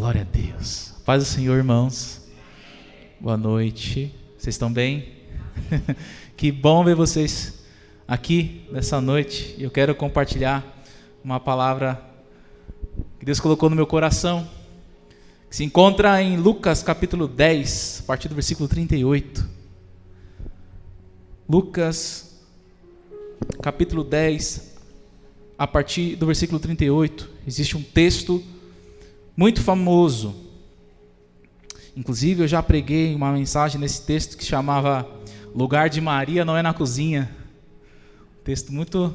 Glória a Deus. Paz do Senhor, irmãos. Boa noite. Vocês estão bem? Que bom ver vocês aqui nessa noite. Eu quero compartilhar uma palavra que Deus colocou no meu coração, que se encontra em Lucas capítulo 10, a partir do versículo 38. Lucas capítulo 10, a partir do versículo 38. Existe um texto muito famoso. Inclusive eu já preguei uma mensagem nesse texto que chamava Lugar de Maria não é na cozinha. Um texto muito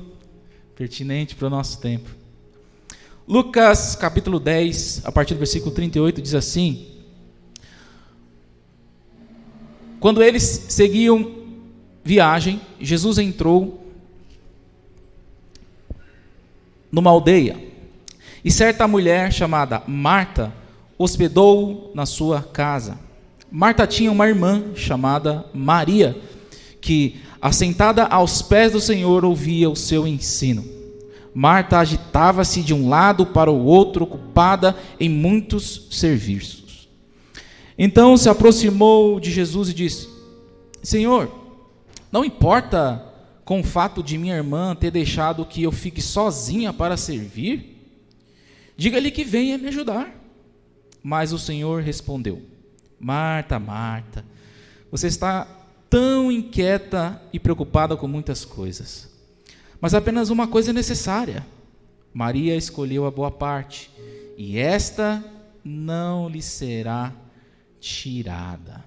pertinente para o nosso tempo. Lucas capítulo 10, a partir do versículo 38, diz assim: Quando eles seguiam viagem, Jesus entrou numa aldeia, e certa mulher chamada Marta hospedou-o na sua casa. Marta tinha uma irmã chamada Maria, que, assentada aos pés do Senhor, ouvia o seu ensino. Marta agitava-se de um lado para o outro, ocupada em muitos serviços. Então se aproximou de Jesus e disse: Senhor, não importa com o fato de minha irmã ter deixado que eu fique sozinha para servir? Diga-lhe que venha me ajudar. Mas o Senhor respondeu: Marta, Marta, você está tão inquieta e preocupada com muitas coisas, mas apenas uma coisa é necessária. Maria escolheu a boa parte, e esta não lhe será tirada.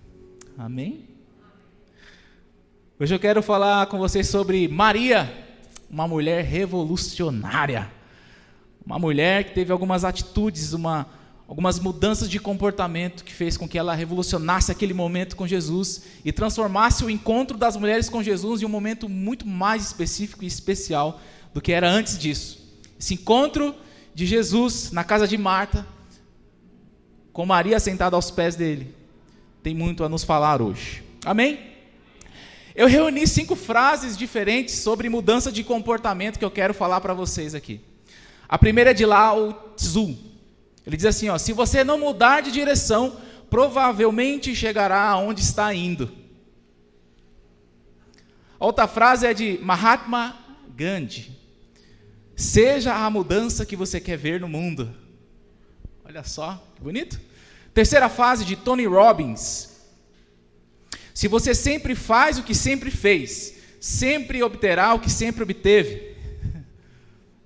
Amém? Hoje eu quero falar com vocês sobre Maria, uma mulher revolucionária, uma mulher que teve algumas atitudes, algumas mudanças de comportamento que fez com que ela revolucionasse aquele momento com Jesus e transformasse o encontro das mulheres com Jesus em um momento muito mais específico e especial do que era antes disso. Esse encontro de Jesus na casa de Marta, com Maria sentada aos pés dele, tem muito a nos falar hoje. Amém? Eu reuni 5 frases diferentes sobre mudança de comportamento que eu quero falar para vocês aqui. A primeira é de Lao Tzu. Ele diz assim, se você não mudar de direção, provavelmente chegará aonde está indo. A outra frase é de Mahatma Gandhi. Seja a mudança que você quer ver no mundo. Olha só, que bonito. Terceira frase de Tony Robbins. Se você sempre faz o que sempre fez, sempre obterá o que sempre obteve.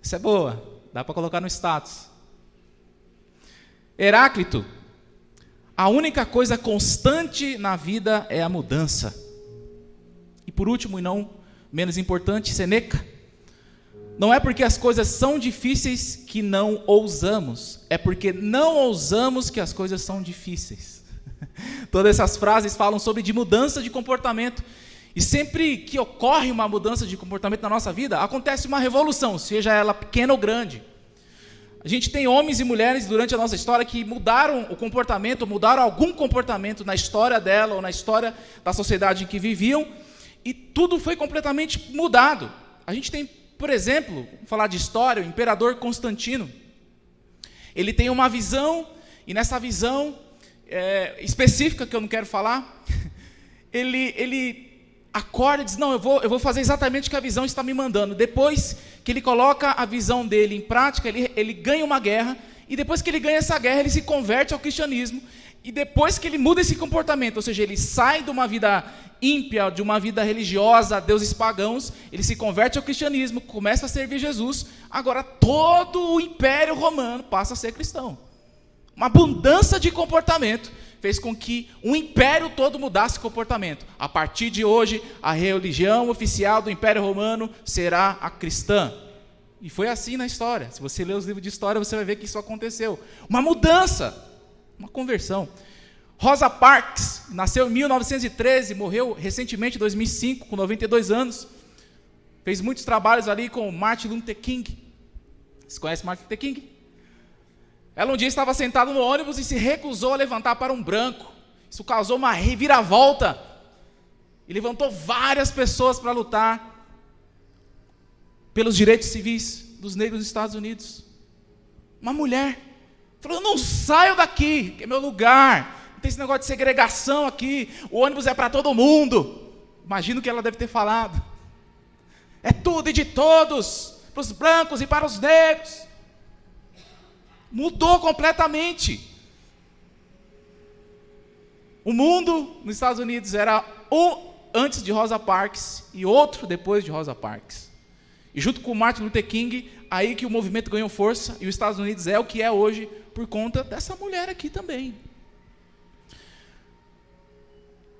Isso é boa, dá para colocar no status. Heráclito, a única coisa constante na vida é a mudança. E por último, e não menos importante, Sêneca, não é porque as coisas são difíceis que não ousamos, é porque não ousamos que as coisas são difíceis. Todas essas frases falam sobre de mudança de comportamento. E sempre que ocorre uma mudança de comportamento na nossa vida, acontece uma revolução, seja ela pequena ou grande. A gente tem homens e mulheres durante a nossa história que mudaram o comportamento, mudaram algum comportamento na história dela ou na história da sociedade em que viviam, e tudo foi completamente mudado. A gente tem, por exemplo, vamos falar de história, o imperador Constantino. Ele tem uma visão, e nessa visão específica, que eu não quero falar, ele acorda e diz, não, eu vou fazer exatamente o que a visão está me mandando. Depois que ele coloca a visão dele em prática, ele ganha uma guerra, e depois que ele ganha essa guerra, ele se converte ao cristianismo, e depois que ele muda esse comportamento, ou seja, ele sai de uma vida ímpia, de uma vida religiosa, a deuses pagãos, ele se converte ao cristianismo, começa a servir Jesus, agora todo o Império Romano passa a ser cristão. Uma abundância de comportamento fez com que o império todo mudasse comportamento. A partir de hoje, a religião oficial do Império Romano será a cristã. E foi assim na história. Se você ler os livros de história, você vai ver que isso aconteceu. Uma mudança, uma conversão. Rosa Parks nasceu em 1913, morreu recentemente em 2005, com 92 anos. Fez muitos trabalhos ali com Martin Luther King. Você conhece Martin Luther King? Ela um dia estava sentada no ônibus e se recusou a levantar para um branco. Isso causou uma reviravolta. E levantou várias pessoas para lutar pelos direitos civis dos negros dos Estados Unidos. Uma mulher Falou, não saio daqui, que é meu lugar. Não tem esse negócio de segregação aqui. O ônibus é para todo mundo. Imagino que ela deve ter falado. É tudo e de todos, para os brancos e para os negros. Mudou completamente. O mundo nos Estados Unidos era um antes de Rosa Parks e outro depois de Rosa Parks. E junto com Martin Luther King, aí que o movimento ganhou força e os Estados Unidos é o que é hoje por conta dessa mulher aqui também.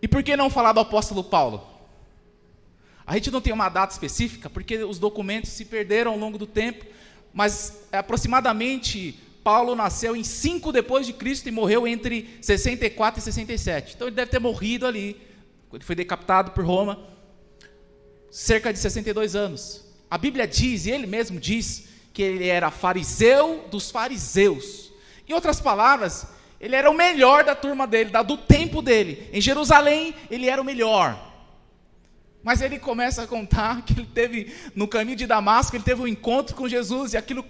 E por que não falar do apóstolo Paulo? A gente não tem uma data específica, porque os documentos se perderam ao longo do tempo, mas aproximadamente Paulo nasceu em 5 depois de Cristo e morreu entre 64 e 67. Então ele deve ter morrido ali, ele foi decapitado por Roma, cerca de 62 anos. A Bíblia diz, e ele mesmo diz, que ele era fariseu dos fariseus. Em outras palavras, ele era o melhor da turma dele, do tempo dele. Em Jerusalém, ele era o melhor. Mas ele começa a contar que ele teve, no caminho de Damasco, ele teve um encontro com Jesus, e aquilo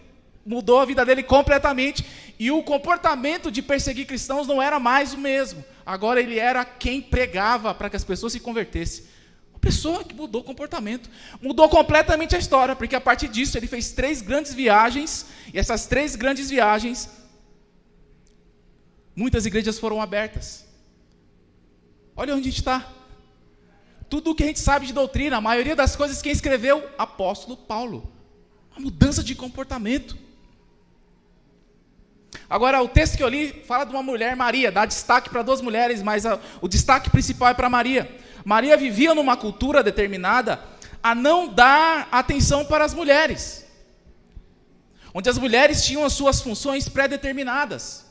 mudou a vida dele completamente, e o comportamento de perseguir cristãos não era mais o mesmo. Agora ele era quem pregava para que as pessoas se convertessem. Uma pessoa que mudou o comportamento, mudou completamente a história, porque a partir disso ele fez 3 grandes viagens, e essas 3 grandes viagens, muitas igrejas foram abertas. Olha onde a gente está. Tudo o que a gente sabe de doutrina, a maioria das coisas quem escreveu, apóstolo Paulo. Uma mudança de comportamento. Agora, o texto que eu li fala de uma mulher, Maria, dá destaque para 2 mulheres, mas o destaque principal é para Maria. Maria vivia numa cultura determinada a não dar atenção para as mulheres, onde as mulheres tinham as suas funções pré-determinadas.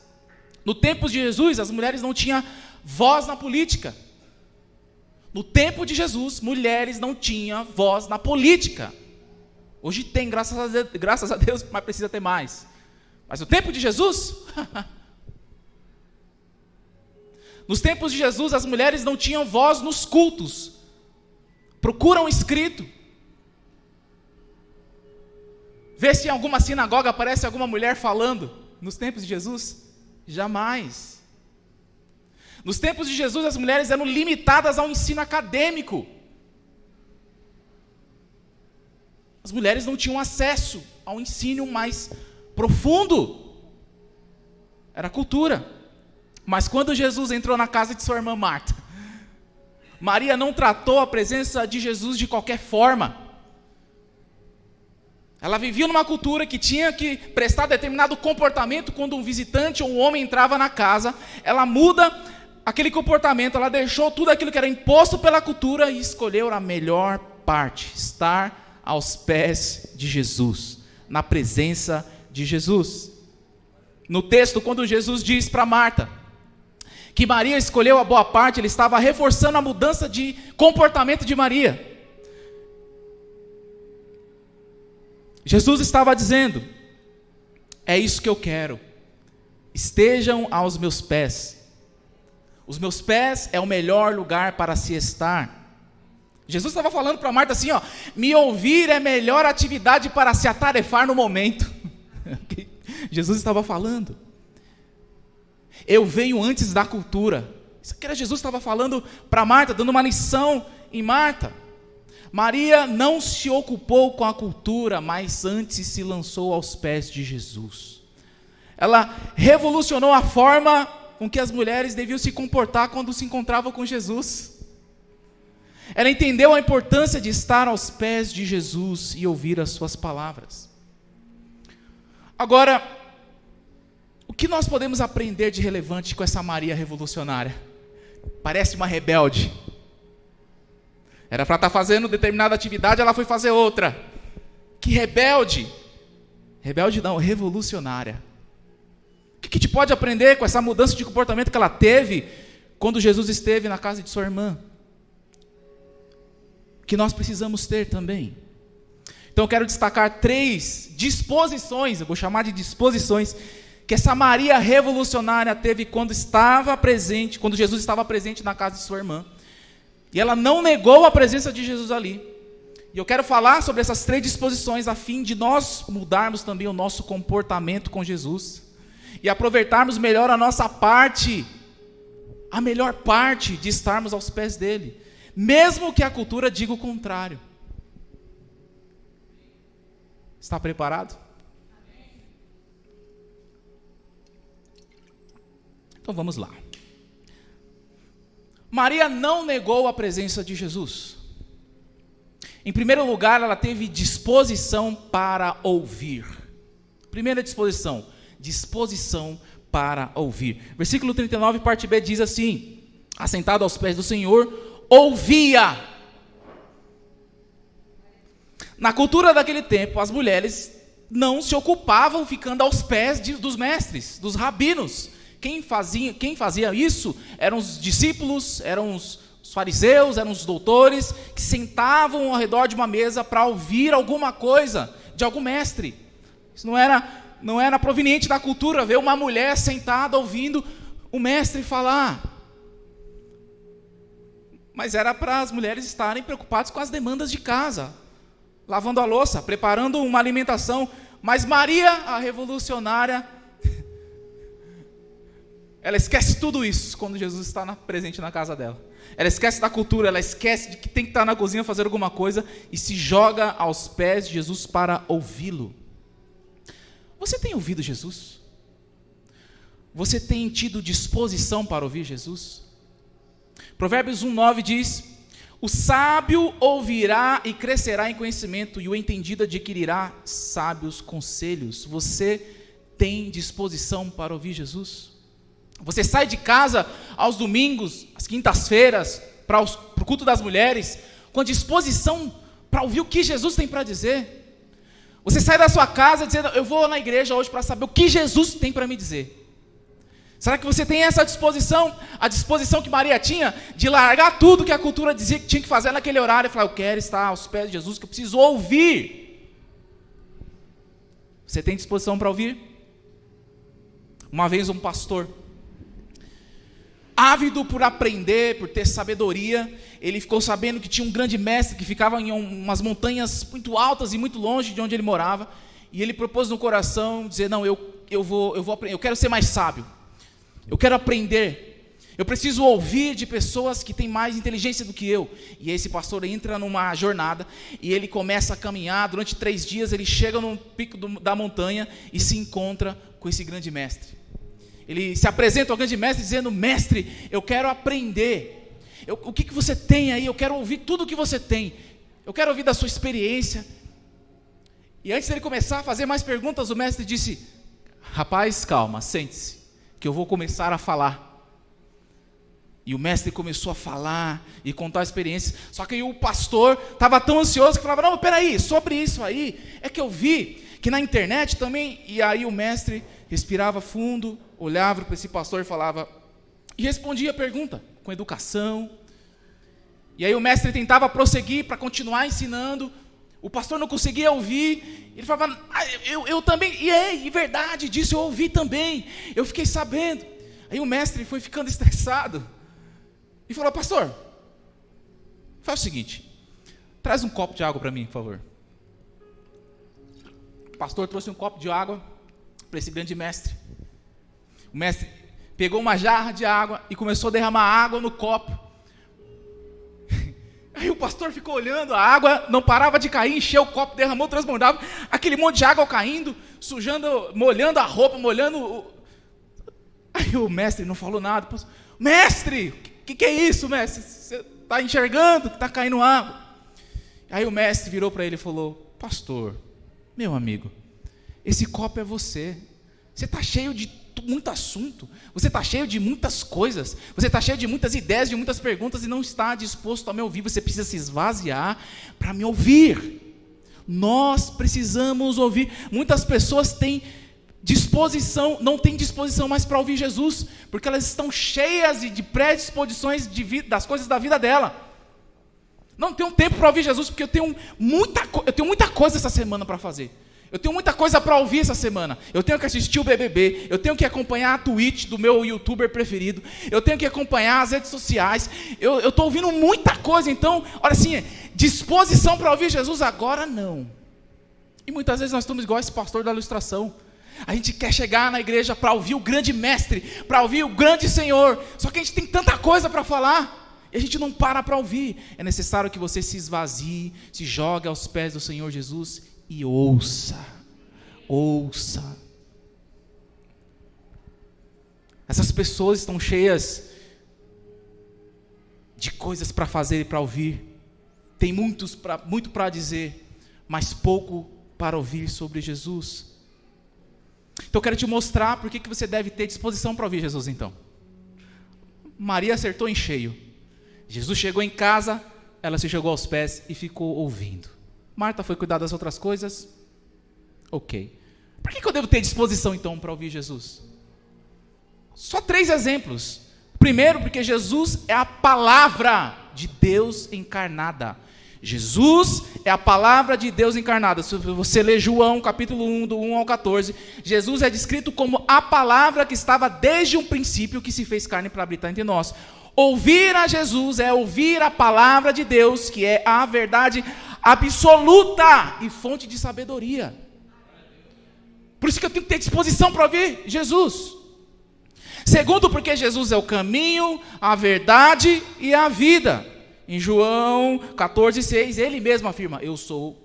No tempo de Jesus, as mulheres não tinham voz na política. No tempo de Jesus, mulheres não tinham voz na política. Hoje tem, graças a Deus, mas precisa ter mais. Mas no tempo de Jesus, nos tempos de Jesus, as mulheres não tinham voz nos cultos. Procura um escrito. Vê se em alguma sinagoga aparece alguma mulher falando. Nos tempos de Jesus, jamais. Nos tempos de Jesus, as mulheres eram limitadas ao ensino acadêmico. As mulheres não tinham acesso ao ensino mais profundo. Era cultura. Mas quando Jesus entrou na casa de sua irmã Marta, Maria não tratou a presença de Jesus de qualquer forma. Ela vivia numa cultura que tinha que prestar determinado comportamento quando um visitante ou um homem entrava na casa. Ela muda aquele comportamento, ela deixou tudo aquilo que era imposto pela cultura e escolheu a melhor parte, estar aos pés de Jesus, na presença de Jesus. No texto, quando Jesus diz para Marta que Maria escolheu a boa parte, ele estava reforçando a mudança de comportamento de Maria. Jesus estava dizendo: é isso que eu quero, estejam aos meus pés. Os meus pés é o melhor lugar para se estar. Jesus estava falando para Marta assim, me ouvir é a melhor atividade para se atarefar no momento. Jesus estava falando. Eu venho antes da cultura. Isso que era Jesus estava falando para Marta, dando uma lição em Marta. Maria não se ocupou com a cultura, mas antes se lançou aos pés de Jesus. Ela revolucionou a forma com que as mulheres deviam se comportar quando se encontravam com Jesus. Ela entendeu a importância de estar aos pés de Jesus e ouvir as suas palavras. Agora, o que nós podemos aprender de relevante com essa Maria revolucionária? Parece uma rebelde. Era para estar fazendo determinada atividade, ela foi fazer outra. Que rebelde! Rebelde não, revolucionária. O que a gente pode aprender com essa mudança de comportamento que ela teve quando Jesus esteve na casa de sua irmã? Que nós precisamos ter também. Então eu quero destacar 3 disposições, eu vou chamar de disposições, que essa Maria revolucionária teve quando Jesus estava presente na casa de sua irmã. E ela não negou a presença de Jesus ali. E eu quero falar sobre essas 3 disposições a fim de nós mudarmos também o nosso comportamento com Jesus. e aproveitarmos melhor a nossa parte, a melhor parte de estarmos aos pés dele, mesmo que a cultura diga o contrário. Está preparado? Então vamos lá. Maria não negou a presença de Jesus. Em primeiro lugar, ela teve disposição para ouvir. Primeira disposição para ouvir. Versículo 39, parte B, diz assim: assentado aos pés do Senhor, ouvia. Na cultura daquele tempo, as mulheres não se ocupavam ficando aos pés dos mestres, dos rabinos. Quem fazia isso eram os discípulos, eram os fariseus, eram os doutores, que sentavam ao redor de uma mesa para ouvir alguma coisa de algum mestre. Isso não era proveniente da cultura, ver uma mulher sentada ouvindo o mestre falar. Mas era para as mulheres estarem preocupadas com as demandas de casa, lavando a louça, preparando uma alimentação. Mas Maria, a revolucionária, ela esquece tudo isso quando Jesus está presente na casa dela. Ela esquece da cultura, ela esquece de que tem que estar na cozinha fazer alguma coisa e se joga aos pés de Jesus para ouvi-lo. Você tem ouvido Jesus? Você tem tido disposição para ouvir Jesus? Provérbios 1:9 diz: o sábio ouvirá e crescerá em conhecimento, e o entendido adquirirá sábios conselhos. Você tem disposição para ouvir Jesus? Você sai de casa aos domingos, às quintas-feiras, para o culto das mulheres, com a disposição para ouvir o que Jesus tem para dizer? Você sai da sua casa dizendo: eu vou na igreja hoje para saber o que Jesus tem para me dizer. Será que você tem essa disposição? A disposição que Maria tinha de largar tudo que a cultura dizia que tinha que fazer naquele horário e falar: eu quero estar aos pés de Jesus, que eu preciso ouvir. Você tem disposição para ouvir? Uma vez um pastor, ávido por aprender, por ter sabedoria, ele ficou sabendo que tinha um grande mestre que ficava em umas montanhas muito altas e muito longe de onde ele morava, e ele propôs no coração dizer: não, eu quero ser mais sábio, eu quero aprender, eu preciso ouvir de pessoas que têm mais inteligência do que eu. E esse pastor entra numa jornada, e ele começa a caminhar, durante 3 dias ele chega no pico da montanha, e se encontra com esse grande mestre. Ele se apresenta ao grande mestre dizendo: mestre, eu quero aprender, o que você tem aí? Eu quero ouvir tudo o que você tem, eu quero ouvir da sua experiência. E antes dele começar a fazer mais perguntas, o mestre disse: rapaz, calma, sente-se, que eu vou começar a falar. E o mestre começou a falar e contar a experiência. Só que aí o pastor estava tão ansioso que falava: não, peraí, sobre isso aí, é que eu vi que na internet também. E aí o mestre respirava fundo, olhava para esse pastor e falava, e respondia a pergunta com educação. E aí o mestre tentava prosseguir para continuar ensinando. O pastor não conseguia ouvir. Ele falava: eu também, e é verdade disso, eu ouvi também, eu fiquei sabendo. Aí o mestre foi ficando estressado e falou: pastor, faz o seguinte, traz um copo de água para mim, por favor. O pastor trouxe um copo de água para esse grande mestre. O mestre pegou uma jarra de água e começou a derramar água no copo. Aí o pastor ficou olhando, a água não parava de cair, encheu o copo, derramou, transbordava, aquele monte de água caindo, sujando, molhando a roupa, molhando. Aí o mestre não falou nada. Mestre, o que é isso, mestre? Você está enxergando que está caindo água? Aí o mestre virou para ele e falou: pastor, meu amigo, esse copo é você. Você está cheio de muito assunto, você está cheio de muitas coisas, você está cheio de muitas ideias, de muitas perguntas, e não está disposto a me ouvir. Você precisa se esvaziar para me ouvir. Nós precisamos ouvir. Muitas pessoas têm disposição, não têm disposição mais para ouvir Jesus, porque elas estão cheias de predisposições das coisas da vida dela. Não tenho tempo para ouvir Jesus, porque eu tenho muita coisa essa semana para fazer. Eu tenho muita coisa para ouvir essa semana. Eu tenho que assistir o BBB, eu tenho que acompanhar a Twitch do meu youtuber preferido, eu tenho que acompanhar as redes sociais, eu estou ouvindo muita coisa. Então, olha assim, disposição para ouvir Jesus agora não. E muitas vezes nós estamos igual esse pastor da ilustração. A gente quer chegar na igreja para ouvir o grande mestre, para ouvir o grande Senhor. Só que a gente tem tanta coisa para falar e a gente não para ouvir. É necessário que você se esvazie, se jogue aos pés do Senhor Jesus e ouça. Ouça. Essas pessoas estão cheias de coisas para fazer e para ouvir. Tem muito para dizer, mas pouco para ouvir sobre Jesus. Então eu quero te mostrar por que você deve ter disposição para ouvir Jesus então. Maria acertou em cheio. Jesus chegou em casa, ela se jogou aos pés e ficou ouvindo. Marta foi cuidar das outras coisas. Ok. Por que eu devo ter disposição então para ouvir Jesus? Só 3 exemplos. Primeiro, porque Jesus é a palavra de Deus encarnada. Jesus é a palavra de Deus encarnada. Se você ler João capítulo 1, do 1 ao 14, Jesus é descrito como a palavra que estava desde um princípio, que se fez carne para habitar entre nós. Ouvir a Jesus é ouvir a palavra de Deus, que é a verdade absoluta e fonte de sabedoria. Por isso que eu tenho que ter disposição para ouvir Jesus. Segundo, porque Jesus é o caminho, a verdade e a vida. Em João 14,6, ele mesmo afirma: eu sou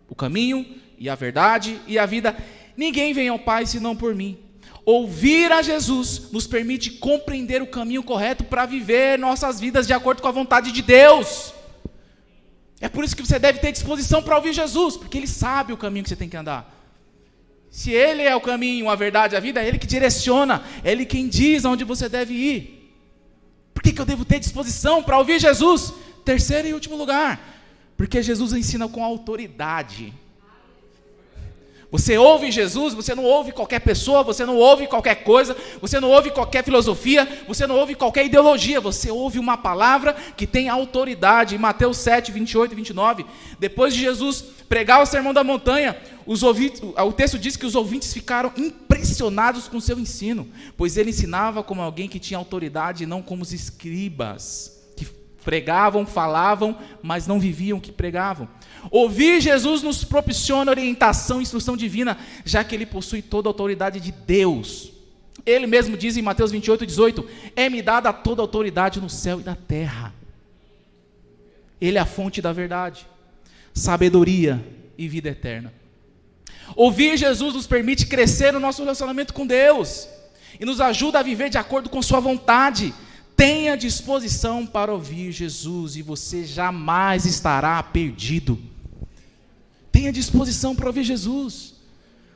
o caminho e a verdade e a vida. Ninguém vem ao Pai senão por mim. Ouvir a Jesus nos permite compreender o caminho correto para viver nossas vidas de acordo com a vontade de Deus. É por isso que você deve ter disposição para ouvir Jesus, porque Ele sabe o caminho que você tem que andar. Se Ele é o caminho, a verdade, a vida, é Ele que direciona, é Ele quem diz aonde você deve ir. Por que eu devo ter disposição para ouvir Jesus? Terceiro e último lugar, porque Jesus ensina com autoridade. Você ouve Jesus, você não ouve qualquer pessoa, você não ouve qualquer coisa, você não ouve qualquer filosofia, você não ouve qualquer ideologia, você ouve uma palavra que tem autoridade. Em Mateus 7, 28 e 29, depois de Jesus pregar o Sermão da Montanha, o texto diz que os ouvintes ficaram impressionados com o seu ensino, pois ele ensinava como alguém que tinha autoridade e não como os escribas, que pregavam, falavam, mas não viviam o que pregavam. Ouvir Jesus nos proporciona orientação e instrução divina, já que Ele possui toda a autoridade de Deus. Ele mesmo diz em Mateus 28, 18, é-me dada toda a autoridade no céu e na terra. Ele é a fonte da verdade, sabedoria e vida eterna. Ouvir Jesus nos permite crescer no nosso relacionamento com Deus e nos ajuda a viver de acordo com sua vontade. Tenha disposição para ouvir Jesus e você jamais estará perdido. Tenha disposição para ouvir Jesus.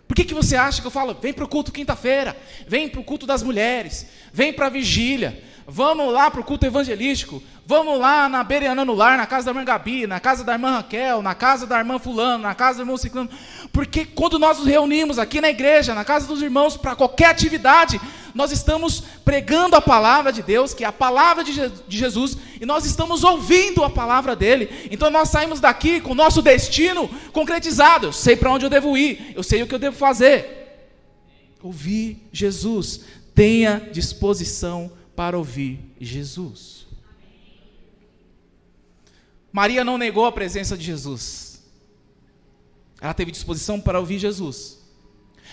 Por que você acha que eu falo, vem para o culto quinta-feira, vem para o culto das mulheres, vem para a vigília, vamos lá para o culto evangelístico, vamos lá na Bereana no Lar, na casa da irmã Gabi, na casa da irmã Raquel, na casa da irmã fulano, na casa do irmão ciclano? Porque quando nós nos reunimos aqui na igreja, na casa dos irmãos, para qualquer atividade, nós estamos pregando a palavra de Deus, que é a palavra de Jesus, e nós estamos ouvindo a palavra dele. Então nós saímos daqui com o nosso destino concretizado. Eu sei para onde eu devo ir, eu sei o que eu devo fazer. Ouvir Jesus. Tenha disposição para ouvir Jesus. Maria não negou a presença de Jesus. Ela teve disposição para ouvir Jesus.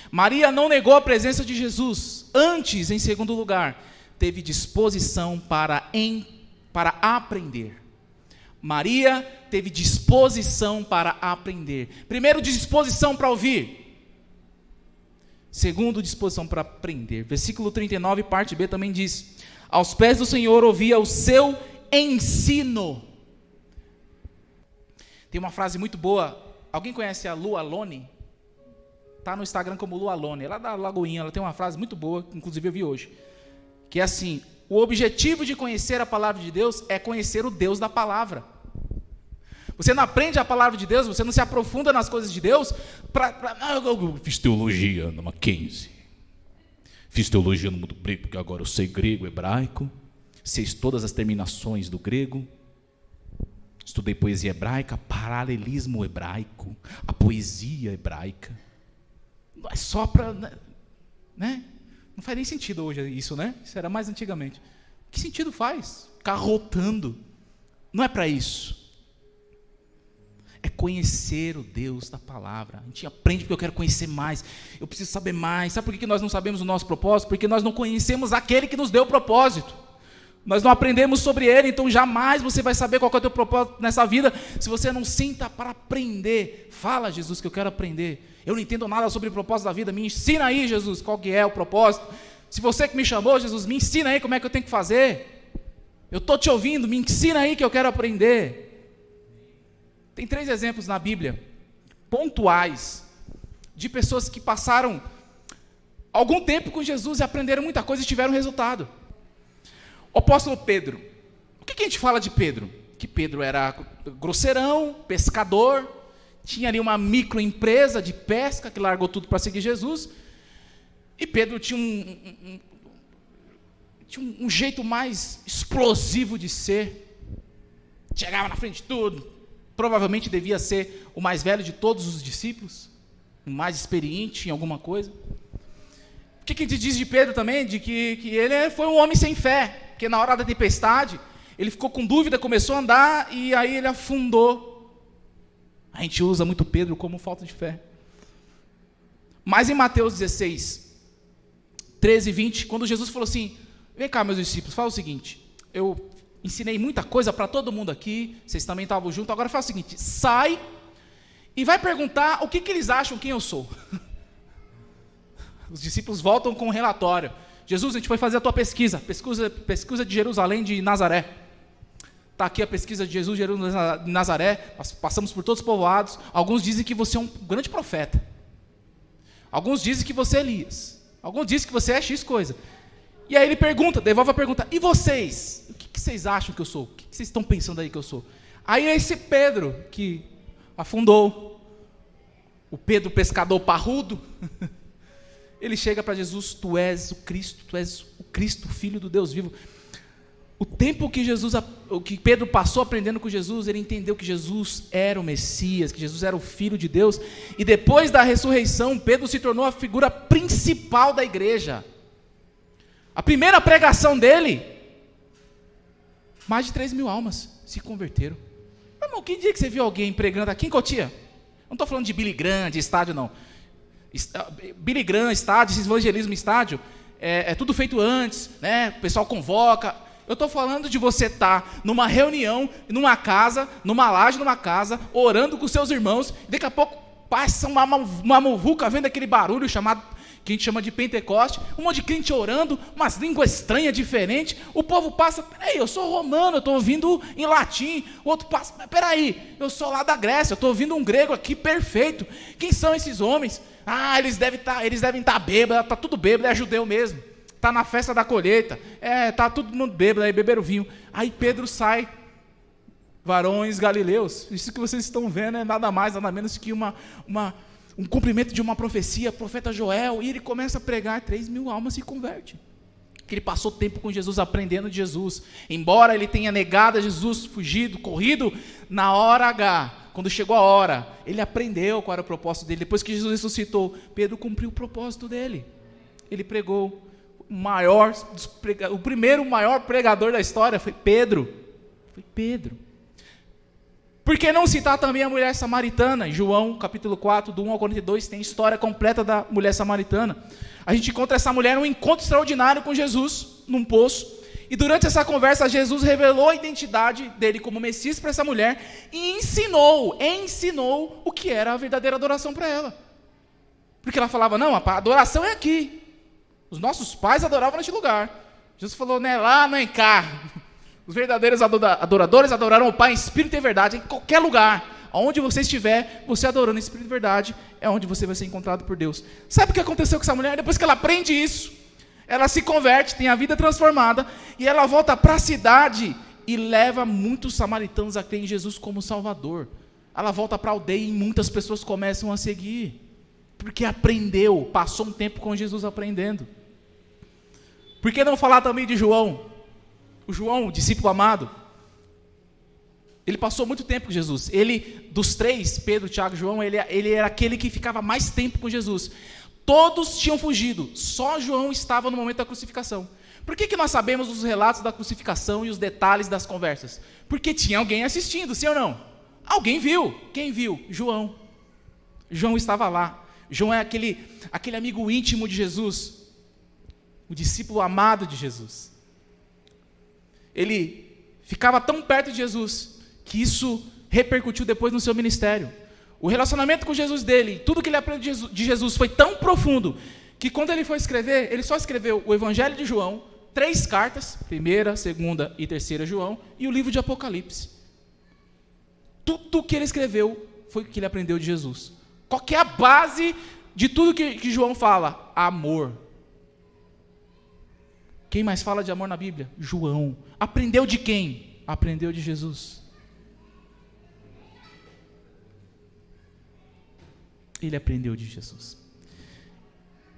Maria não negou a presença de Jesus. Antes, em segundo lugar, teve disposição para aprender. Maria teve disposição para aprender. Primeiro, disposição para ouvir. Segundo, disposição para aprender. Versículo 39, parte B, também diz: aos pés do Senhor ouvia o seu ensino. Tem uma frase muito boa. Alguém conhece a Lu Alone? Está no Instagram como Lu Alone. Ela é da Lagoinha, ela tem uma frase muito boa, que inclusive eu vi hoje. Que é assim: o objetivo de conhecer a palavra de Deus é conhecer o Deus da palavra. Você não aprende a palavra de Deus, você não se aprofunda nas coisas de Deus. Eu fiz teologia no Mackenzie. Fiz teologia no mundo grego, porque agora eu sei grego, hebraico. Sei todas as terminações do grego. Estudei poesia hebraica, paralelismo hebraico, a poesia hebraica. Não é só para, né? Não faz nem sentido hoje isso, né? Isso era mais antigamente. Que sentido faz? Ficar rotando. Não é para isso. é conhecer o Deus da palavra. A gente aprende porque eu quero conhecer mais, eu preciso saber mais. Sabe por que nós não sabemos o nosso propósito? Porque nós não conhecemos aquele que nos deu o propósito. Nós não aprendemos sobre ele, então jamais você vai saber qual é o teu propósito nessa vida, se você não senta para aprender. Fala, Jesus, que eu quero aprender. Eu não entendo nada sobre o propósito da vida, me ensina aí, Jesus, qual que é o propósito. Se você que me chamou, Jesus, me ensina aí como é que eu tenho que fazer. Eu estou te ouvindo, me ensina aí que eu quero aprender. Tem 3 exemplos na Bíblia, pontuais, de pessoas que passaram algum tempo com Jesus e aprenderam muita coisa e tiveram resultado. O apóstolo Pedro. O que a gente fala de Pedro? Que Pedro era grosseirão, pescador, tinha ali uma microempresa de pesca que largou tudo para seguir Jesus. E Pedro tinha um jeito mais explosivo de ser. Chegava na frente de tudo. Provavelmente devia ser o mais velho de todos os discípulos, o mais experiente em alguma coisa. O que a gente diz de Pedro também? De que ele foi um homem sem fé. Porque na hora da tempestade, ele ficou com dúvida, começou a andar e aí ele afundou. A gente usa muito Pedro como falta de fé. Mas em Mateus 16, 13 e 20, quando Jesus falou assim, vem cá meus discípulos, fala o seguinte, eu ensinei muita coisa para todo mundo aqui, vocês também estavam juntos, agora fala o seguinte, sai e vai perguntar o que eles acham quem eu sou. Os discípulos voltam com um relatório. Jesus, a gente foi fazer a tua pesquisa de Jerusalém, de Nazaré. Está aqui a pesquisa de Jesus de Nazaré, nós passamos por todos os povoados. Alguns dizem que você é um grande profeta. Alguns dizem que você é Elias. Alguns dizem que você é X coisa. E aí ele pergunta, devolve a pergunta, e vocês? O que vocês acham que eu sou? O que vocês estão pensando aí que eu sou? Aí é esse Pedro que afundou, o Pedro pescador parrudo, ele chega para Jesus, tu és o Cristo, Filho do Deus vivo. O tempo que Pedro passou aprendendo com Jesus, ele entendeu que Jesus era o Messias, que Jesus era o Filho de Deus, e depois da ressurreição, Pedro se tornou a figura principal da igreja. A primeira pregação dele, mais de 3.000 almas se converteram. Meu irmão, que dia que você viu alguém pregando aqui em Cotia? Não estou falando de Billy Graham, de estádio não. Billy Graham, estádio, esse evangelismo estádio, é tudo feito antes, né? O pessoal convoca. Eu estou falando de você estar numa reunião, numa casa, numa laje, numa casa, orando com seus irmãos, e daqui a pouco passa uma muvuca, vendo aquele barulho chamado, que a gente chama de Pentecoste, um monte de crente orando, umas línguas estranhas, diferentes, o povo passa, peraí, eu sou romano, eu estou ouvindo em latim, o outro passa, peraí, eu sou lá da Grécia, eu estou ouvindo um grego aqui, perfeito, quem são esses homens? Ah, eles devem estar bêbados, está tudo bêbado, é judeu mesmo, está na festa da colheita, está todo mundo bêbado, aí beberam vinho, aí Pedro sai, varões galileus, isso que vocês estão vendo é nada mais, nada menos que um cumprimento de uma profecia, profeta Joel, e ele começa a pregar, 3.000 almas se convertem. Que ele passou tempo com Jesus, aprendendo de Jesus. Embora ele tenha negado a Jesus, fugido, corrido, na hora H, quando chegou a hora, ele aprendeu qual era o propósito dele. Depois que Jesus ressuscitou, Pedro cumpriu o propósito dele. Ele pregou, o primeiro maior pregador da história foi Pedro. Foi Pedro. Por que não citar também a mulher samaritana? Em João, capítulo 4, do 1 ao 42, tem a história completa da mulher samaritana. A gente encontra essa mulher num encontro extraordinário com Jesus, num poço. E durante essa conversa, Jesus revelou a identidade dele como Messias para essa mulher e ensinou o que era a verdadeira adoração para ela. Porque ela falava, não, a adoração é aqui. Os nossos pais adoravam neste lugar. Jesus falou, não é lá, não é cá. Os verdadeiros adoradores adorarão o Pai em espírito e verdade, em qualquer lugar. Onde você estiver, você adorando em espírito e verdade, é onde você vai ser encontrado por Deus. Sabe o que aconteceu com essa mulher? Depois que ela aprende isso, ela se converte, tem a vida transformada, e ela volta para a cidade e leva muitos samaritanos a crer em Jesus como Salvador. Ela volta para a aldeia e muitas pessoas começam a seguir, porque aprendeu, passou um tempo com Jesus aprendendo. Por que não falar também de João? O João, o discípulo amado, ele passou muito tempo com Jesus. Ele, dos 3, Pedro, Tiago e João, ele era aquele que ficava mais tempo com Jesus. Todos tinham fugido, só João estava no momento da crucificação. Por que nós sabemos os relatos da crucificação e os detalhes das conversas? Porque tinha alguém assistindo, sim ou não? Alguém viu. Quem viu? João. João estava lá. João é aquele amigo íntimo de Jesus, o discípulo amado de Jesus. Ele ficava tão perto de Jesus que isso repercutiu depois no seu ministério. O relacionamento com Jesus dele, tudo que ele aprendeu de Jesus foi tão profundo que quando ele foi escrever, ele só escreveu o Evangelho de João, 3 cartas, 1ª, 2ª e 3ª João, e o livro de Apocalipse. Tudo que ele escreveu foi o que ele aprendeu de Jesus. Qual que é a base de tudo que João fala? Amor. Quem mais fala de amor na Bíblia? João. Aprendeu de quem? Aprendeu de Jesus. Ele aprendeu de Jesus.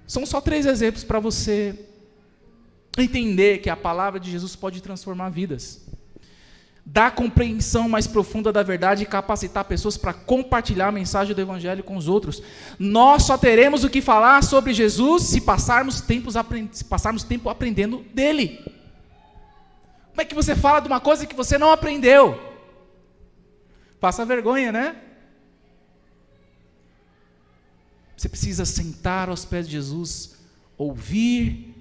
São só 3 exemplos para você entender que a palavra de Jesus pode transformar vidas. Dar compreensão mais profunda da verdade e capacitar pessoas para compartilhar a mensagem do Evangelho com os outros. Nós só teremos o que falar sobre Jesus se passarmos tempo aprendendo dele. Como é que você fala de uma coisa que você não aprendeu? Passa vergonha, né? Você precisa sentar aos pés de Jesus, ouvir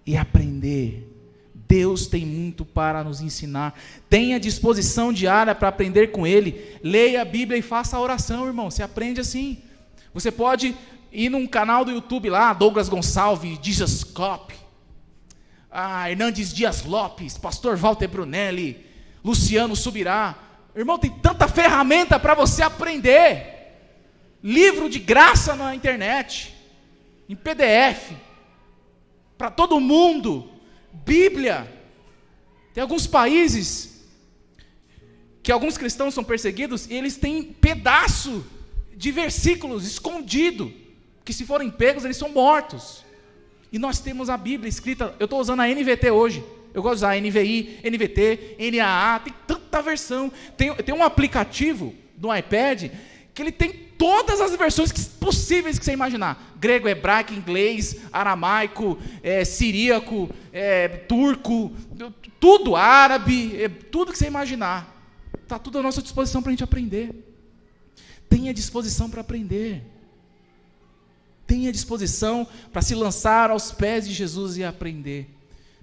e aprender. Deus tem muito para nos ensinar. Tenha disposição diária para aprender com Ele. Leia a Bíblia e faça a oração, irmão. Você aprende assim. Você pode ir num canal do YouTube lá, Douglas Gonçalves, Jesus Cop, Hernandes Dias Lopes, Pastor Walter Brunelli, Luciano Subirá. Irmão, tem tanta ferramenta para você aprender. Livro de graça na internet, em PDF, para todo mundo. Bíblia. Tem alguns países que alguns cristãos são perseguidos e eles têm pedaço de versículos escondido, que se forem pegos eles são mortos. E nós temos a Bíblia escrita. Eu estou usando a NVT hoje. Eu gosto de usar NVI, NVT, NAA, tem tanta versão. Tem um aplicativo do iPad que ele tem todas as versões possíveis que você imaginar. Grego, hebraico, inglês, aramaico, siríaco, turco, tudo, árabe, tudo que você imaginar. Está tudo à nossa disposição para a gente aprender. Tenha disposição para aprender. Tenha disposição para se lançar aos pés de Jesus e aprender.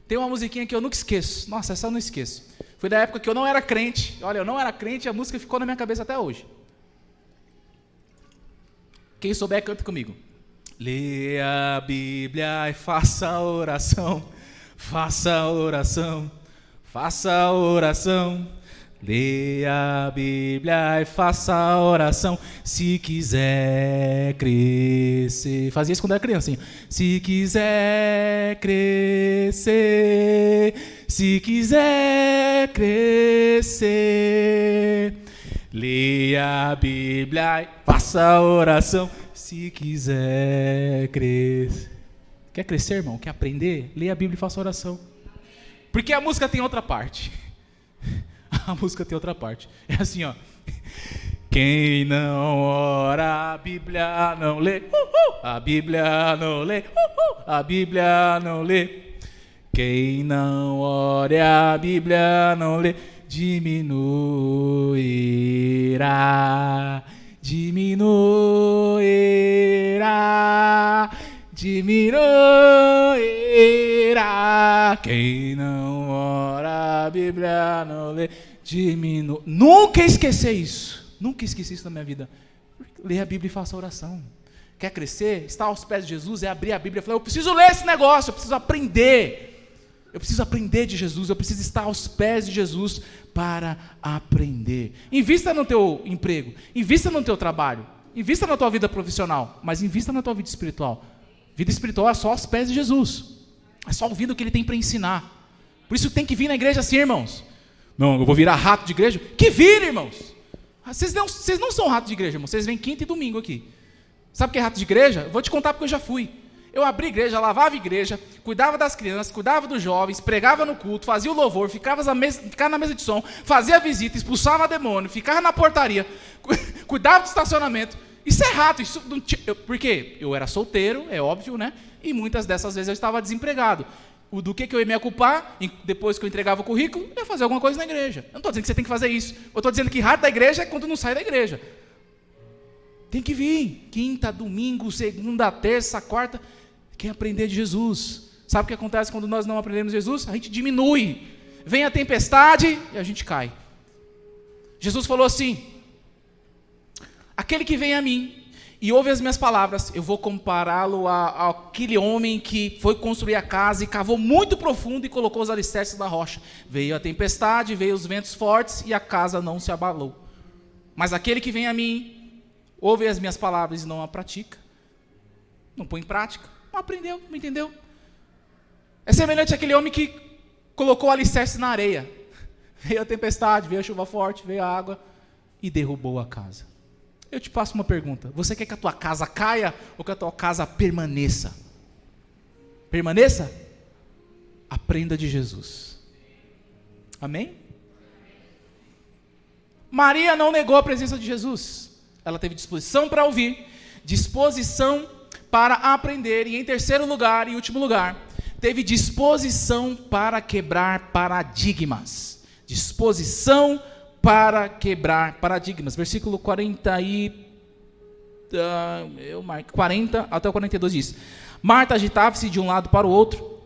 Tem uma musiquinha que eu nunca esqueço. Nossa, essa eu não esqueço. Foi da época que eu não era crente. Olha, eu não era crente e a música ficou na minha cabeça até hoje. Quem souber, canta comigo. Leia a Bíblia e faça a oração. Faça a oração. Faça a oração. Leia a Bíblia e faça a oração. Se quiser crescer. Fazia isso quando era criancinha. Se quiser crescer. Se quiser crescer. Leia a Bíblia e faça a oração. Se quiser crescer. Quer crescer, irmão? Quer aprender? Leia a Bíblia e faça a oração. Porque a música tem outra parte. A música tem outra parte. É assim, ó. Quem não ora, a Bíblia não lê. A Bíblia não lê. A Bíblia não lê. Quem não ora, a Bíblia não lê. Diminuirá, diminuirá, diminuirá. Quem não ora, a Bíblia não lê. Nunca esquecer isso. Nunca esqueci isso na minha vida. Leia a Bíblia e faça a oração. Quer crescer? Estar aos pés de Jesus é abrir a Bíblia e falar: eu preciso ler esse negócio, eu preciso aprender. Eu preciso aprender de Jesus, eu preciso estar aos pés de Jesus para aprender. Invista no teu emprego, invista no teu trabalho, invista na tua vida profissional, mas invista na tua vida espiritual. Vida espiritual é só aos pés de Jesus. É só ouvindo o que Ele tem para ensinar. Por isso tem que vir na igreja assim, irmãos. Não, eu vou virar rato de igreja? Que vire, irmãos. Vocês não são rato de igreja, irmãos. Vocês vêm quinta e domingo aqui. Sabe o que é rato de igreja? Eu vou te contar porque eu já fui. Eu abri igreja, lavava a igreja, cuidava das crianças, cuidava dos jovens, pregava no culto, fazia o louvor, ficava na mesa de som, fazia a visita, expulsava demônio, ficava na portaria, cuidava do estacionamento. Isso é rato. Isso não tinha, por quê? Eu era solteiro, é óbvio, né? E muitas dessas vezes eu estava desempregado. O do que eu ia me ocupar, depois que eu entregava o currículo, eu ia fazer alguma coisa na igreja. Eu não estou dizendo que você tem que fazer isso. Eu estou dizendo que rato da igreja é quando não sai da igreja. Tem que vir, quinta, domingo, segunda, terça, quarta, quer aprender de Jesus. Sabe o que acontece quando nós não aprendemos de Jesus? A gente diminui, vem a tempestade e a gente cai. Jesus falou assim: aquele que vem a mim e ouve as minhas palavras, eu vou compará-lo àquele homem que foi construir a casa e cavou muito profundo e colocou os alicerces na rocha. Veio a tempestade, veio os ventos fortes e a casa não se abalou. Mas aquele que vem a mim, ouve as minhas palavras e não a pratica, não põe em prática, não aprendeu, não entendeu. É semelhante àquele homem que colocou o alicerce na areia. Veio a tempestade, veio a chuva forte, veio a água e derrubou a casa. Eu te faço uma pergunta: você quer que a tua casa caia ou que a tua casa permaneça? Permaneça? Aprenda de Jesus. Amém? Maria não negou a presença de Jesus. Ela teve disposição para ouvir, disposição para aprender e, em terceiro lugar e último lugar, teve disposição para quebrar paradigmas. Disposição para quebrar paradigmas. Versículo 40 até o 42 diz: Marta agitava-se de um lado para o outro,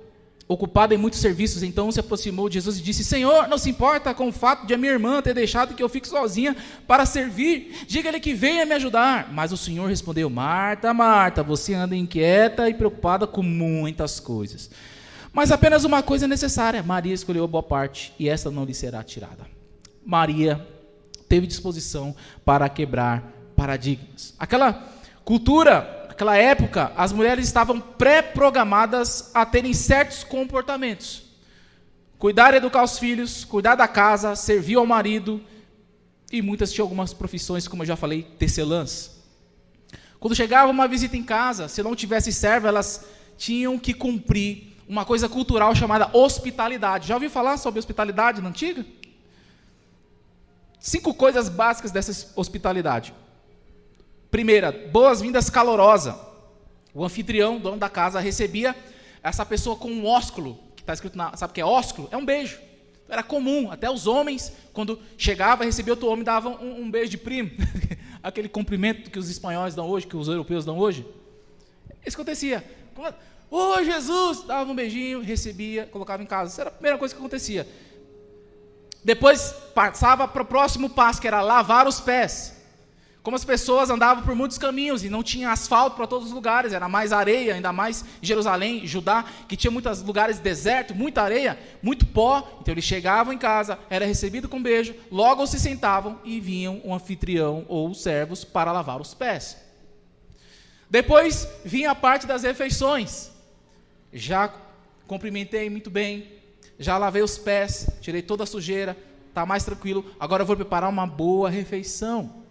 ocupada em muitos serviços. Então se aproximou de Jesus e disse: Senhor, não se importa com o fato de a minha irmã ter deixado que eu fique sozinha para servir? Diga-lhe que venha me ajudar. Mas o Senhor respondeu: Marta, Marta, você anda inquieta e preocupada com muitas coisas, mas apenas uma coisa é necessária. Maria escolheu a boa parte, e essa não lhe será tirada. Maria teve disposição para quebrar paradigmas. Aquela cultura, aquela época, as mulheres estavam pré-programadas a terem certos comportamentos. Cuidar e educar os filhos, cuidar da casa, servir ao marido, e muitas tinham algumas profissões, como eu já falei, tecelãs. Quando chegava uma visita em casa, se não tivesse servo, elas tinham que cumprir uma coisa cultural chamada hospitalidade. Já ouviu falar sobre hospitalidade na antiga? 5 coisas básicas dessa hospitalidade. Primeira, boas-vindas calorosa. O anfitrião, dono da casa, recebia essa pessoa com um ósculo, que está escrito sabe o que é ósculo? É um beijo. Era comum, até os homens, quando chegava, recebia outro homem, davam um beijo de primo. Aquele cumprimento que os espanhóis dão hoje, que os europeus dão hoje. Isso acontecia. Ô Jesus, dava um beijinho, recebia, colocava em casa. Isso era a primeira coisa que acontecia. Depois passava para o próximo passo, que era lavar os pés. Como as pessoas andavam por muitos caminhos e não tinha asfalto para todos os lugares, era mais areia, ainda mais em Jerusalém, Judá, que tinha muitos lugares desertos, muita areia, muito pó. Então eles chegavam em casa, era recebido com beijo, logo se sentavam e vinham um anfitrião ou os servos para lavar os pés. Depois vinha a parte das refeições. Já cumprimentei muito bem, já lavei os pés, tirei toda a sujeira, está mais tranquilo, agora eu vou preparar uma boa refeição.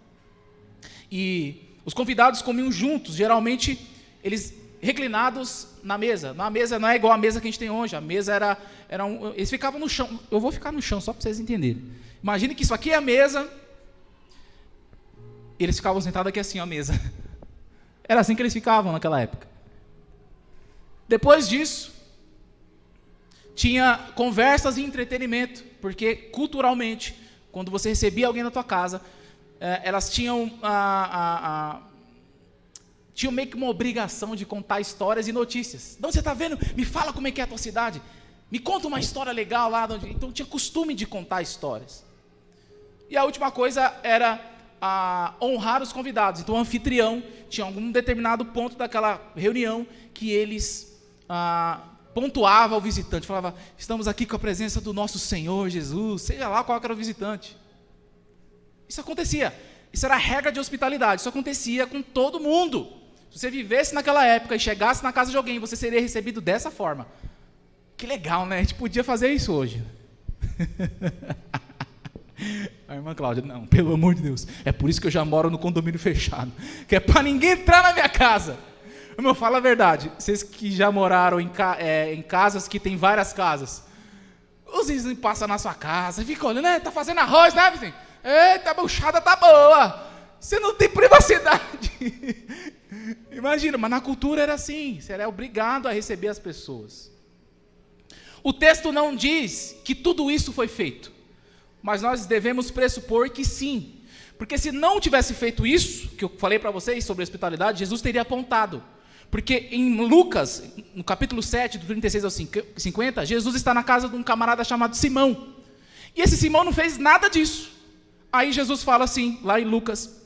E os convidados comiam juntos, geralmente eles reclinados na mesa. Na mesa não é igual a mesa que a gente tem hoje, a mesa eles ficavam no chão. Eu vou ficar no chão só para vocês entenderem. Imagine que isso aqui é a mesa, eles ficavam sentados aqui assim, a mesa. Era assim que eles ficavam naquela época. Depois disso, tinha conversas e entretenimento, porque culturalmente, quando você recebia alguém na tua casa, elas tinham meio que uma obrigação de contar histórias e notícias. Então você está vendo? Me fala como é que é a tua cidade. Me conta uma história legal lá. Então tinha costume de contar histórias. E a última coisa era honrar os convidados. Então o anfitrião tinha algum determinado ponto daquela reunião que eles pontuava ao visitante. Falava: estamos aqui com a presença do nosso Senhor Jesus, seja lá qual era o visitante. Isso acontecia, isso era a regra de hospitalidade, isso acontecia com todo mundo. Se você vivesse naquela época e chegasse na casa de alguém, você seria recebido dessa forma. Que legal, né? A gente podia fazer isso hoje. A irmã Cláudia: não, pelo amor de Deus, é por isso que eu já moro no condomínio fechado, que é para ninguém entrar na minha casa. Meu, fala a verdade, vocês que já moraram em casas que tem várias casas, os vizinhos passam na sua casa, ficam olhando, né? Tá fazendo arroz, né, vizinho? Eita, a buchada tá boa. Você não tem privacidade. Imagina, mas na cultura era assim, você era obrigado a receber as pessoas. O texto não diz que tudo isso foi feito, mas nós devemos pressupor que sim. Porque se não tivesse feito isso, que eu falei para vocês sobre a hospitalidade, Jesus teria apontado. Porque em Lucas, no capítulo 7, do 36 ao 50, Jesus está na casa de um camarada chamado Simão. E esse Simão não fez nada disso. Aí Jesus fala assim, lá em Lucas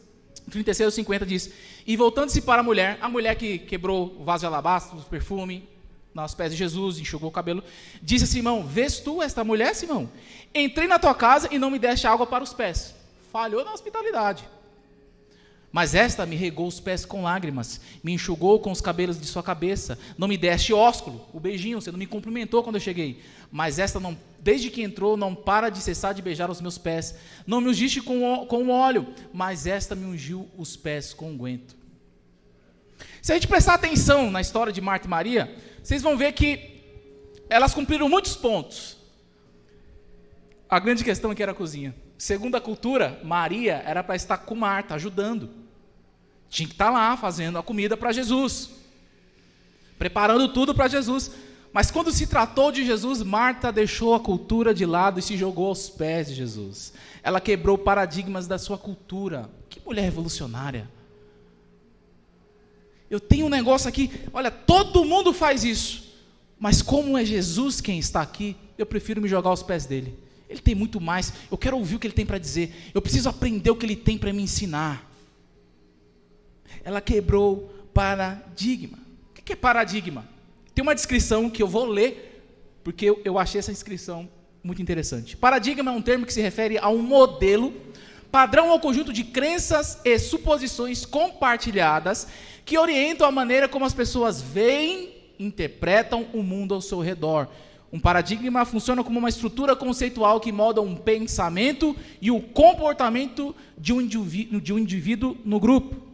36 ao 50, diz: e voltando-se para a mulher que quebrou o vaso de alabastro, o perfume, aos pés de Jesus, enxugou o cabelo, disse a Simão: vês tu esta mulher, Simão? Entrei na tua casa e não me deste água para os pés. Falhou na hospitalidade. Mas esta me regou os pés com lágrimas, me enxugou com os cabelos de sua cabeça, não me deste ósculo, o beijinho, você não me cumprimentou quando eu cheguei. Mas esta, não, desde que entrou, não para de cessar de beijar os meus pés. Não me ungiste com óleo, mas esta me ungiu os pés com unguento. Se a gente prestar atenção na história de Marta e Maria, vocês vão ver que elas cumpriram muitos pontos. A grande questão é que era a cozinha. Segundo a cultura, Maria era para estar com Marta, ajudando. Tinha que estar lá fazendo a comida para Jesus, preparando tudo para Jesus. Mas quando se tratou de Jesus, Marta deixou a cultura de lado e se jogou aos pés de Jesus. Ela quebrou paradigmas da sua cultura. Que mulher revolucionária. Eu tenho um negócio aqui, olha, todo mundo faz isso, mas como é Jesus quem está aqui, eu prefiro me jogar aos pés dele. Ele tem muito mais, eu quero ouvir o que ele tem para dizer, eu preciso aprender o que ele tem para me ensinar. Ela quebrou paradigma. O que é paradigma? Tem uma descrição que eu vou ler, porque eu achei essa descrição muito interessante. Paradigma é um termo que se refere a um modelo, padrão ou conjunto de crenças e suposições compartilhadas que orientam a maneira como as pessoas veem, interpretam o mundo ao seu redor. Um paradigma funciona como uma estrutura conceitual que molda um pensamento e o comportamento de um indivíduo no grupo.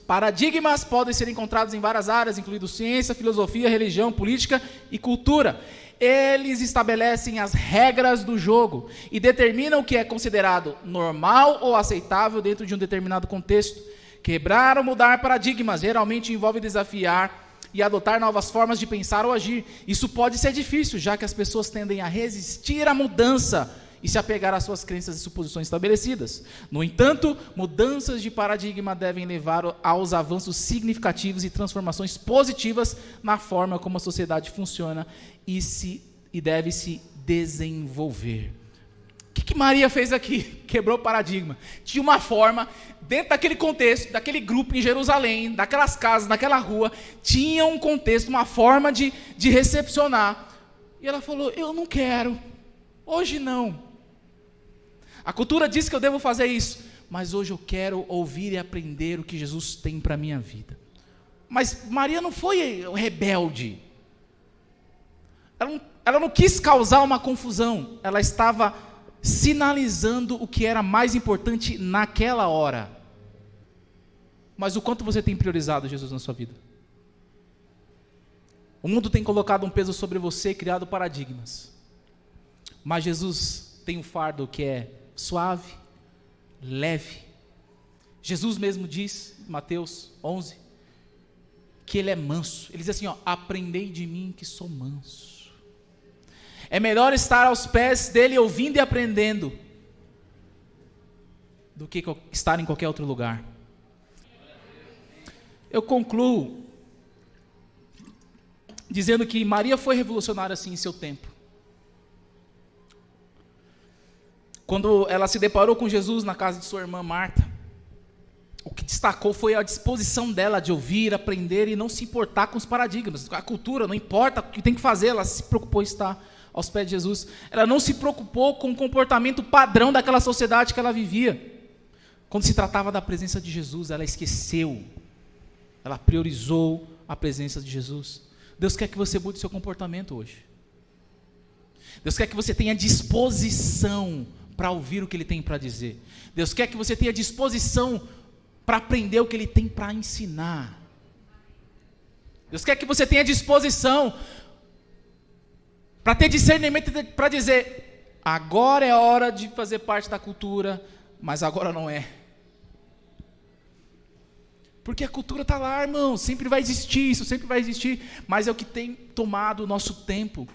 Paradigmas podem ser encontrados em várias áreas, incluindo ciência, filosofia, religião, política e cultura. Eles estabelecem as regras do jogo e determinam o que é considerado normal ou aceitável dentro de um determinado contexto. Quebrar ou mudar paradigmas geralmente envolve desafiar e adotar novas formas de pensar ou agir. Isso pode ser difícil, já que as pessoas tendem a resistir à mudança e se apegar às suas crenças e suposições estabelecidas. No entanto, mudanças de paradigma devem levar aos avanços significativos e transformações positivas na forma como a sociedade funciona e deve se desenvolver. O que Maria fez aqui? Quebrou o paradigma. Tinha uma forma, dentro daquele contexto, daquele grupo em Jerusalém, daquelas casas, daquela rua, tinha um contexto, uma forma de recepcionar. E ela falou: eu não quero, hoje não. A cultura diz que eu devo fazer isso, mas hoje eu quero ouvir e aprender o que Jesus tem para a minha vida. Mas Maria não foi rebelde. Ela não quis causar uma confusão, ela estava sinalizando o que era mais importante naquela hora. Mas o quanto você tem priorizado Jesus na sua vida? O mundo tem colocado um peso sobre você, criado paradigmas. Mas Jesus tem um fardo que é suave, leve. Jesus mesmo diz, em Mateus 11, que ele é manso. Ele diz assim, aprendei de mim que sou manso. É melhor estar aos pés dele, ouvindo e aprendendo, do que estar em qualquer outro lugar. Eu concluo dizendo que Maria foi revolucionária assim em seu tempo. Quando ela se deparou com Jesus na casa de sua irmã Marta, o que destacou foi a disposição dela de ouvir, aprender e não se importar com os paradigmas. A cultura, não importa o que tem que fazer, ela se preocupou em estar aos pés de Jesus. Ela não se preocupou com o comportamento padrão daquela sociedade que ela vivia. Quando se tratava da presença de Jesus, ela esqueceu. Ela priorizou a presença de Jesus. Deus quer que você mude seu comportamento hoje. Deus quer que você tenha disposição para ouvir o que Ele tem para dizer. Deus quer que você tenha disposição para aprender o que Ele tem para ensinar. Deus quer que você tenha disposição para ter discernimento para dizer, agora é hora de fazer parte da cultura, mas agora não é. Porque a cultura está lá, irmão, sempre vai existir, isso sempre vai existir, mas é o que tem tomado o nosso tempo.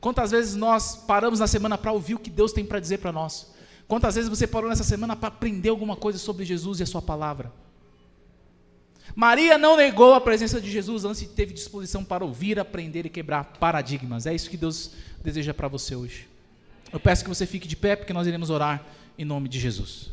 Quantas vezes nós paramos na semana para ouvir o que Deus tem para dizer para nós? Quantas vezes você parou nessa semana para aprender alguma coisa sobre Jesus e a sua palavra? Maria não negou a presença de Jesus, antes teve disposição para ouvir, aprender e quebrar paradigmas. É isso que Deus deseja para você hoje. Eu peço que você fique de pé, porque nós iremos orar em nome de Jesus.